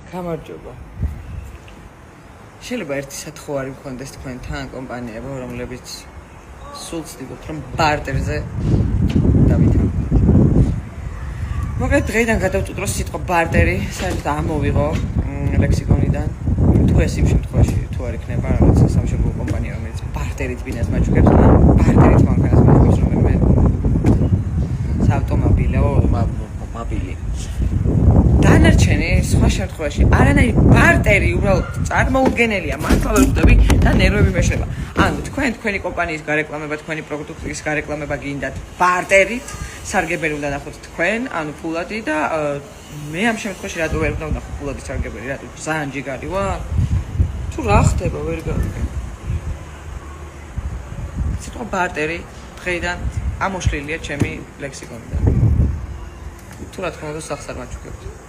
გამარჯობა. შეიძლება ერთი სათხოვარი მქონდეს თქვენთან კომპანიებო, რომლებიც სულ ცდილობთ რომ ბარტერზე დავითანხმოთ. მოკლედ დღეიდან გადავწყვიტ რომ სიტყვა ბარტერი საერთოდ ამოვიღო ლექსიკონიდან. თუ ეს იმ შემთხვევაში თუ არ იქნება რაღაცა სამშობლო კომპანია, რომელიც ბარტერით ბინას მაჩუქებს, ბარტერით მანქანას მაჩუქებს, რომელიმე ავტომობილო, მობილი. დანარჩენი სხვა შემთხვევაში არანაირი ბარტერი უბრალოდ წარმოუდგენელია, მართლა ვერ ვხვდები და ნერვები მეშლება. ანუ თქვენი კომპანიის გარეკლამება, თქვენი პროდუქტის გარეკლამება გინდათ ბარტერით, სარგებელი უნდა ნახოთ თქვენ, ანუ ფულადი და მე ამ შემთხვევაში რატო ვერ უნდა ვნახო ფულადი სარგებელი, რატო ძალიან ჯიგარი ვარ? თუ რა ხდება ვერ გავიგე. სიტყვა ბარტერი დღეიდან ამოშლილია ჩემი ლექსიკონიდან. თუ რა თქმა უნდა სახსარ მაჩუქებთ.